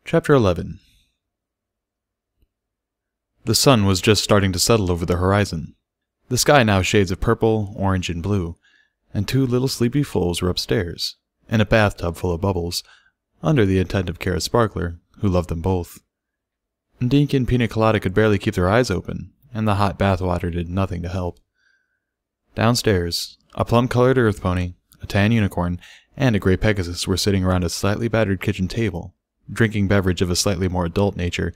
Chapter 11. The sun was just starting to settle over the horizon. The sky now shades of purple, orange, and blue, and two little sleepy foals were upstairs, in a bathtub full of bubbles, under the attentive care of Sparkler, who loved them both. Dink and Pina Colada could barely keep their eyes open, and the hot bathwater did nothing to help. Downstairs, a plum-colored earth pony, a tan unicorn, and a gray Pegasus were sitting around a slightly battered kitchen table, drinking beverage of a slightly more adult nature,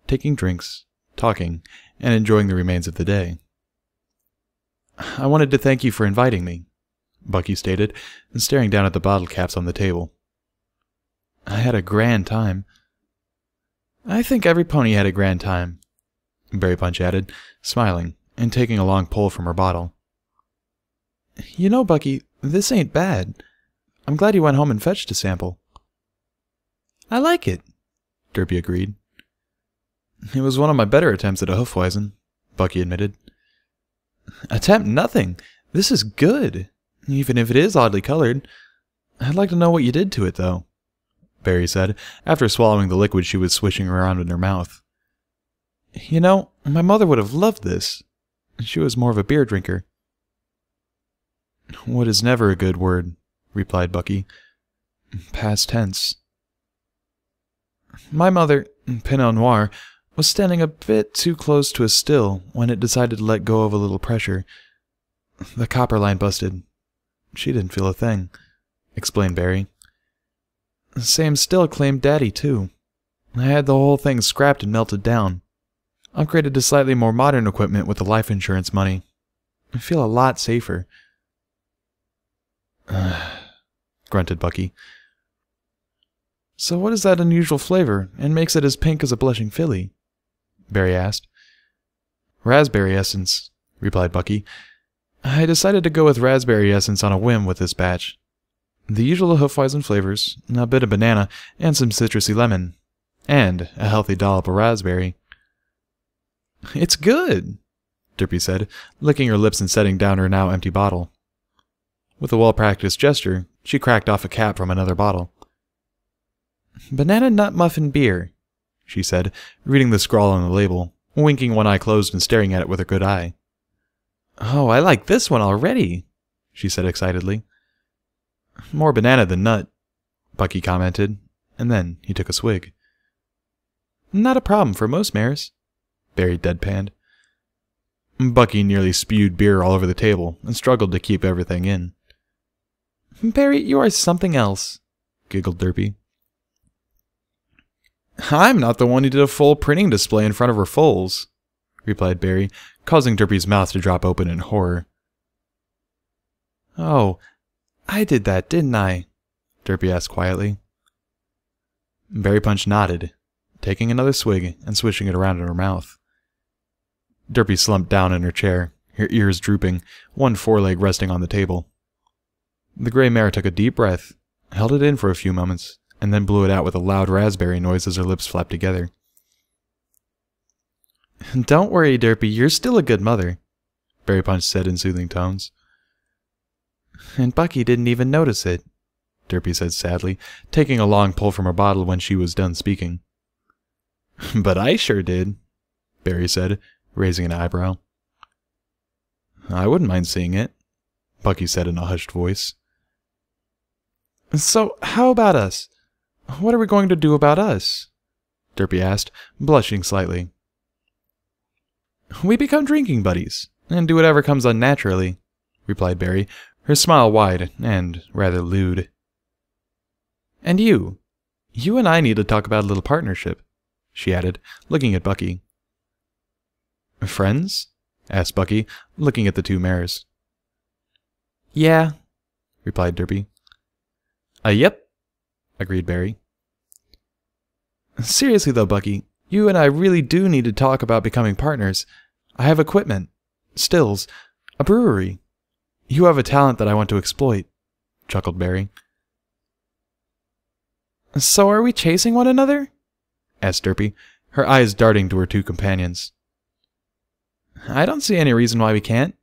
taking drinks, talking, and enjoying the remains of the day. "I wanted to thank you for inviting me," Bucky stated, staring down at the bottle caps on the table. "I had a grand time." "I think every pony had a grand time," Berry Punch added, smiling, and taking a long pull from her bottle. "You know, Bucky, this ain't bad. I'm glad you went home and fetched a sample." "I like it," Derpy agreed. "It was one of my better attempts at a Hoofweizen," Bucky admitted. "Attempt nothing. This is good, even if it is oddly colored. I'd like to know what you did to it, though," Berry said, after swallowing the liquid she was swishing around in her mouth. "You know, my mother would have loved this. She was more of a beer drinker." "What is never a good word," replied Bucky. "Past tense." "My mother, Pinot Noir, was standing a bit too close to a still when it decided to let go of a little pressure. The copper line busted. She didn't feel a thing," explained Barry. "Same still claimed Daddy, too. I had the whole thing scrapped and melted down. Upgraded to slightly more modern equipment with the life insurance money. I feel a lot safer." Grunted Bucky. "So what is that unusual flavor, and makes it as pink as a blushing filly?" Barry asked. "Raspberry essence," replied Bucky. "I decided to go with raspberry essence on a whim with this batch. The usual Hoofweizen flavors, a bit of banana, and some citrusy lemon. And a healthy dollop of raspberry." "It's good," Derpy said, licking her lips and setting down her now empty bottle. With a well-practiced gesture, she cracked off a cap from another bottle. "Banana nut muffin beer," she said, reading the scrawl on the label, winking one eye closed and staring at it with her good eye. "Oh, I like this one already," she said excitedly. "More banana than nut," Bucky commented, and then he took a swig. "Not a problem for most mares," Barry deadpanned. Bucky nearly spewed beer all over the table and struggled to keep everything in. "Barry, you are something else," giggled Derpy. "I'm not the one who did a full printing display in front of her foals," replied Barry, causing Derpy's mouth to drop open in horror. "Oh, I did that, didn't I?" Derpy asked quietly. Berry Punch nodded, taking another swig and swishing it around in her mouth. Derpy slumped down in her chair, her ears drooping, one foreleg resting on the table. The gray mare took a deep breath, held it in for a few moments, and then blew it out with a loud raspberry noise as her lips flapped together. "Don't worry, Derpy, you're still a good mother," Berry Punch said in soothing tones. "And Bucky didn't even notice it," Derpy said sadly, taking a long pull from her bottle when she was done speaking. "But I sure did," Barry said, raising an eyebrow. "I wouldn't mind seeing it," Bucky said in a hushed voice. "So, how about us? What are we going to do about us?" Derpy asked, blushing slightly. "We become drinking buddies, and do whatever comes unnaturally," replied Barry, her smile wide and rather lewd. "And you and I need to talk about a little partnership," she added, looking at Bucky. "Friends?" asked Bucky, looking at the two mares. "Yeah," replied Derpy. Yep," agreed Barry. "Seriously though, Bucky, you and I really do need to talk about becoming partners. I have equipment, stills, a brewery. You have a talent that I want to exploit," chuckled Barry. "So are we chasing one another?" asked Derpy, her eyes darting to her two companions. "I don't see any reason why we can't,"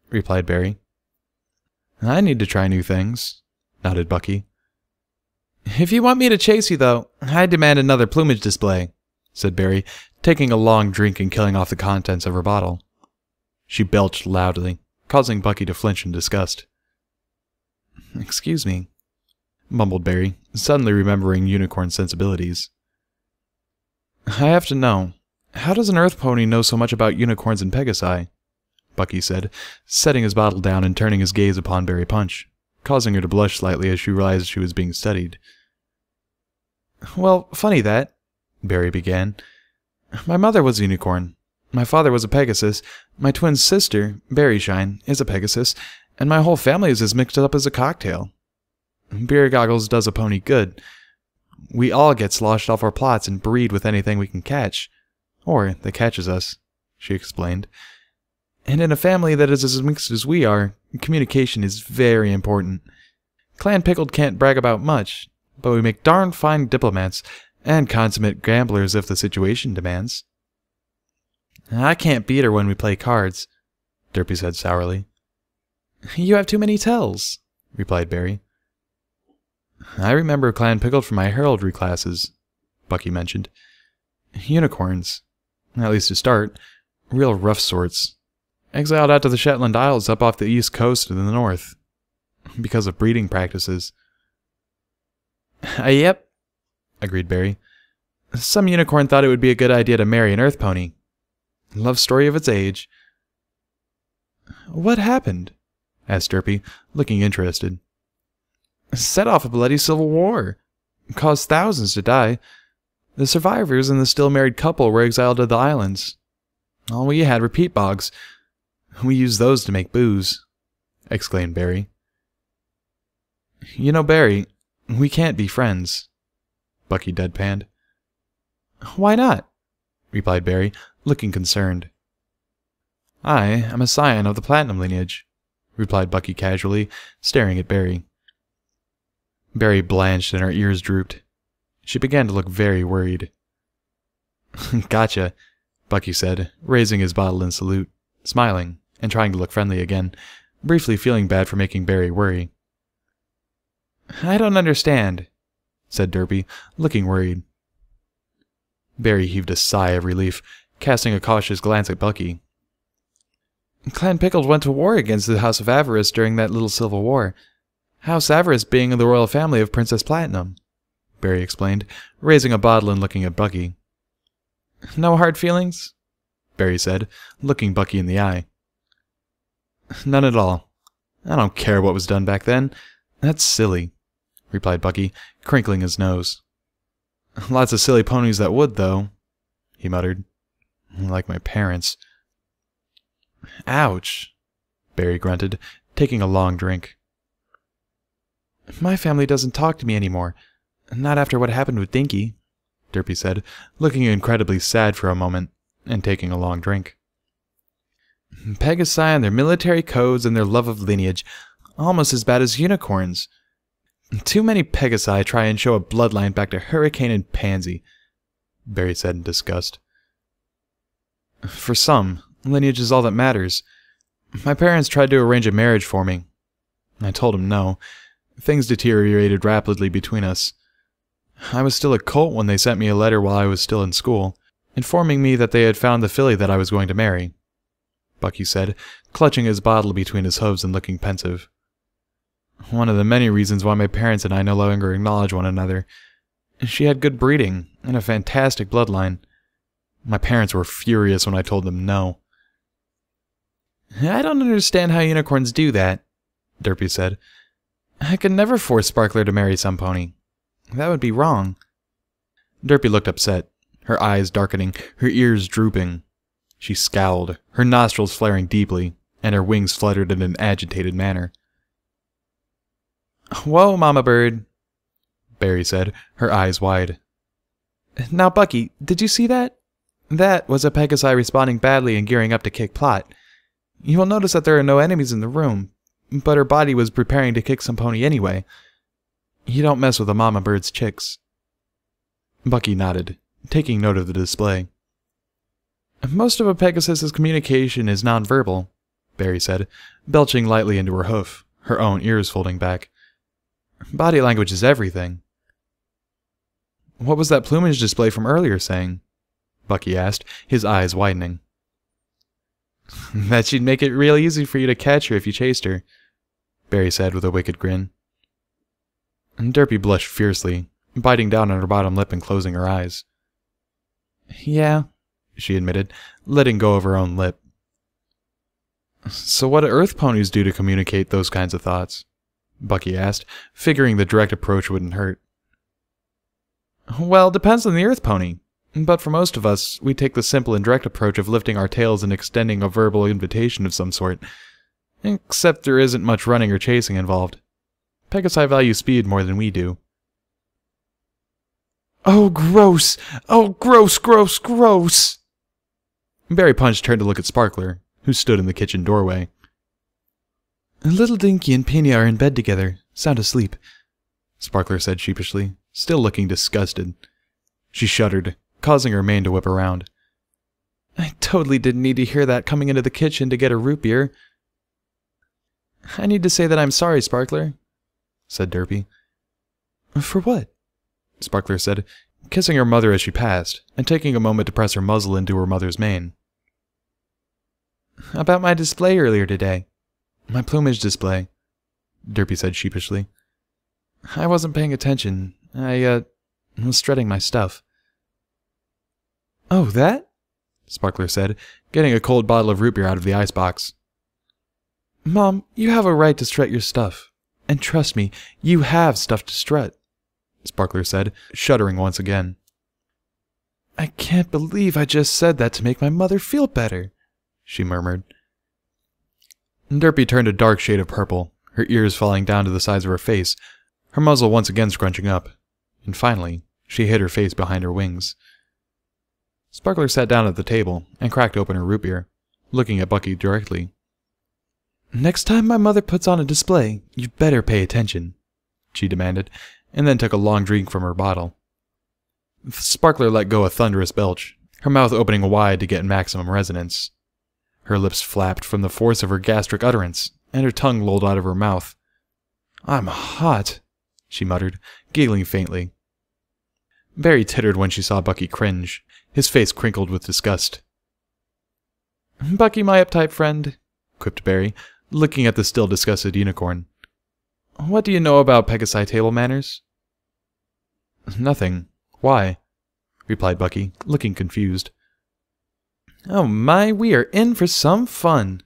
replied Barry. "I need to try new things," nodded Bucky. If you want me to chase you, though, I demand another plumage display, said Barry, taking a long drink and killing off the contents of her bottle. She belched loudly, causing Bucky to flinch in disgust. Excuse me, mumbled Barry, suddenly remembering unicorn sensibilities. I have to know, how does an earth pony know so much about unicorns and Pegasi? Bucky said, setting his bottle down and turning his gaze upon Barry Punch, causing her to blush slightly as she realized she was being studied. Well, funny that, Barry began. My mother was a unicorn. My father was a Pegasus. My twin sister, Berryshine, is a Pegasus, and my whole family is as mixed up as a cocktail. Beer goggles does a pony good. We all get sloshed off our plots and breed with anything we can catch. Or that catches us, she explained. And in a family that is as mixed as we are, communication is very important. Clan Pickled can't brag about much, but we make darn fine diplomats and consummate gamblers if the situation demands. I can't beat her when we play cards, Derpy said sourly. You have too many tells, replied Barry. I remember Clan Pickled from my heraldry classes, Bucky mentioned. Unicorns, at least to start, real rough sorts. Exiled out to the Shetland Isles up off the east coast in the north, because of breeding practices. Yep, agreed Barry. Some unicorn thought it would be a good idea to marry an earth pony. Love story of its age. What happened? Asked Derpy, looking interested. Set off a bloody civil war. Caused thousands to die. The survivors and the still married couple were exiled to the islands. All we had were peat bogs. We used those to make booze, exclaimed Barry. You know, Barry, we can't be friends, Bucky deadpanned. Why not? Replied Barry, looking concerned. I am a scion of the Platinum lineage, replied Bucky casually, staring at Barry. Barry blanched and her ears drooped. She began to look very worried. Gotcha, Bucky said, raising his bottle in salute, smiling, and trying to look friendly again, briefly feeling bad for making Barry worry. I don't understand, said Derpy, looking worried. Barry heaved a sigh of relief, casting a cautious glance at Bucky. Clan Pickled went to war against the House of Avarice during that little civil war. House Avarice being the royal family of Princess Platinum, Barry explained, raising a bottle and looking at Bucky. No hard feelings? Barry said, looking Bucky in the eye. None at all. I don't care what was done back then. That's silly, replied Bucky, crinkling his nose. Lots of silly ponies that would, though, he muttered. Like my parents. Ouch, Barry grunted, taking a long drink. My family doesn't talk to me anymore. Not after what happened with Dinky, Derpy said, looking incredibly sad for a moment, and taking a long drink. Pegasi and their military codes and their love of lineage, almost as bad as unicorns. Too many Pegasi try and show a bloodline back to Hurricane and Pansy, Barry said in disgust. For some, lineage is all that matters. My parents tried to arrange a marriage for me. I told them no. Things deteriorated rapidly between us. I was still a colt when they sent me a letter while I was still in school, informing me that they had found the filly that I was going to marry, Bucky said, clutching his bottle between his hooves and looking pensive. One of the many reasons why my parents and I no longer acknowledge one another. She had good breeding and a fantastic bloodline. My parents were furious when I told them no. I don't understand how unicorns do that, Derpy said. I could never force Sparkler to marry some pony. That would be wrong. Derpy looked upset, her eyes darkening, her ears drooping. She scowled, her nostrils flaring deeply, and her wings fluttered in an agitated manner. Whoa, Mama Bird, Barry said, her eyes wide. Now, Bucky, did you see that? That was a Pegasi responding badly and gearing up to kick Plot. You will notice that there are no enemies in the room, but her body was preparing to kick some pony anyway. You don't mess with a Mama Bird's chicks. Bucky nodded, taking note of the display. Most of a Pegasus's communication is nonverbal, Barry said, belching lightly into her hoof, her own ears folding back. Body language is everything. What was that plumage display from earlier saying? Bucky asked, his eyes widening. That she'd make it real easy for you to catch her if you chased her, Barry said with a wicked grin. Derpy blushed fiercely, biting down on her bottom lip and closing her eyes. Yeah, she admitted, letting go of her own lip. So what do Earth ponies do to communicate those kinds of thoughts? Bucky asked, figuring the direct approach wouldn't hurt. Well, it depends on the Earth pony. But for most of us, we take the simple and direct approach of lifting our tails and extending a verbal invitation of some sort. Except there isn't much running or chasing involved. Pegasi value speed more than we do. Oh, gross! Oh, gross, gross, gross! Barry Punch turned to look at Sparkler, who stood in the kitchen doorway. Little Dinky and Pina are in bed together, sound asleep, Sparkler said sheepishly, still looking disgusted. She shuddered, causing her mane to whip around. I totally didn't need to hear that coming into the kitchen to get a root beer. I need to say that I'm sorry, Sparkler, said Derpy. For what? Sparkler said, kissing her mother as she passed, and taking a moment to press her muzzle into her mother's mane. About my display earlier today. My plumage display, Derpy said sheepishly. I wasn't paying attention. I was strutting my stuff. Oh, that? Sparkler said, getting a cold bottle of root beer out of the icebox. Mom, you have a right to strut your stuff. And trust me, you have stuff to strut, Sparkler said, shuddering once again. I can't believe I just said that to make my mother feel better, she murmured. Derpy turned a dark shade of purple, her ears falling down to the sides of her face, her muzzle once again scrunching up, and finally, she hid her face behind her wings. Sparkler sat down at the table and cracked open her root beer, looking at Bucky directly. Next time my mother puts on a display, you'd better pay attention, she demanded, and then took a long drink from her bottle. Sparkler let go a thunderous belch, her mouth opening wide to get maximum resonance. Her lips flapped from the force of her gastric utterance, and her tongue lolled out of her mouth. I'm hot, she muttered, giggling faintly. Barry tittered when she saw Bucky cringe, his face crinkled with disgust. Bucky, my uptight friend, quipped Barry, looking at the still disgusted unicorn. What do you know about Pegasi table manners? Nothing. Why? Replied Bucky, looking confused. Oh my, we are in for some fun,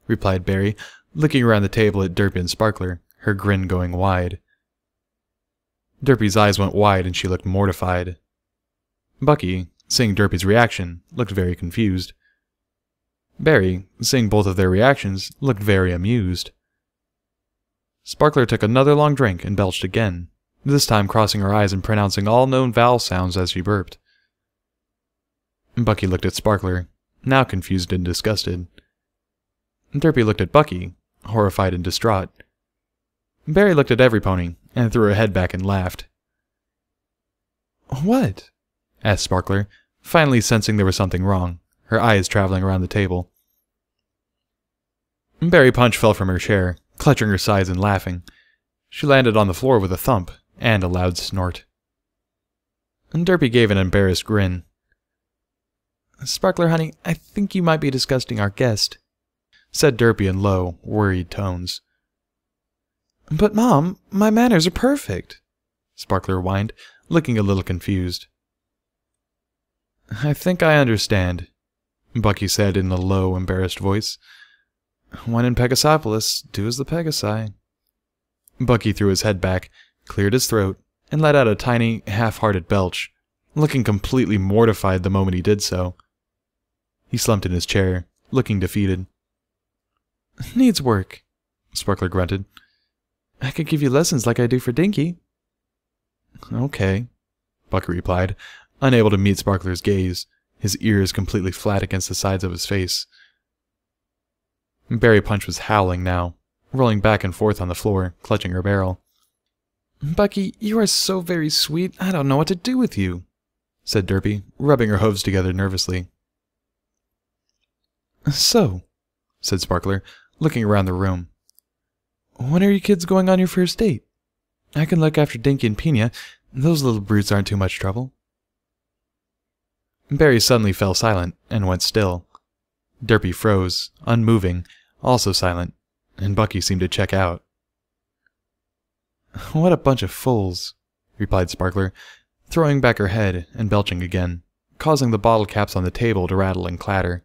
replied Barry, looking around the table at Derpy and Sparkler, her grin going wide. Derpy's eyes went wide and she looked mortified. Bucky, seeing Derpy's reaction, looked very confused. Barry, seeing both of their reactions, looked very amused. Sparkler took another long drink and belched again, this time crossing her eyes and pronouncing all known vowel sounds as she burped. Bucky looked at Sparkler, now confused and disgusted. Derpy looked at Bucky, horrified and distraught. Barry looked at every pony, and threw her head back and laughed. What? Asked Sparkler, finally sensing there was something wrong, her eyes traveling around the table. Barry Punch fell from her chair, clutching her sides and laughing. She landed on the floor with a thump and a loud snort. Derpy gave an embarrassed grin. Sparkler, honey, I think you might be disgusting our guest, said Derpy in low, worried tones. But, Mom, my manners are perfect, Sparkler whined, looking a little confused. I think I understand, Bucky said in a low, embarrassed voice. When in Pegasopolis, do as the Pegasi. Bucky threw his head back, cleared his throat, and let out a tiny, half-hearted belch, looking completely mortified the moment he did so. He slumped in his chair, looking defeated. Needs work, Sparkler grunted. I could give you lessons like I do for Dinky. Okay, Bucky replied, unable to meet Sparkler's gaze, his ears completely flat against the sides of his face. Barry Punch was howling now, rolling back and forth on the floor, clutching her barrel. Bucky, you are so very sweet, I don't know what to do with you, said Derpy, rubbing her hooves together nervously. So, said Sparkler, looking around the room. When are you kids going on your first date? I can look after Dinky and Pina, Those little brutes aren't too much trouble. Barry suddenly fell silent and went still. Derpy froze, unmoving, also silent, and Bucky seemed to check out. What a bunch of fools, replied Sparkler, throwing back her head and belching again, causing the bottle caps on the table to rattle and clatter.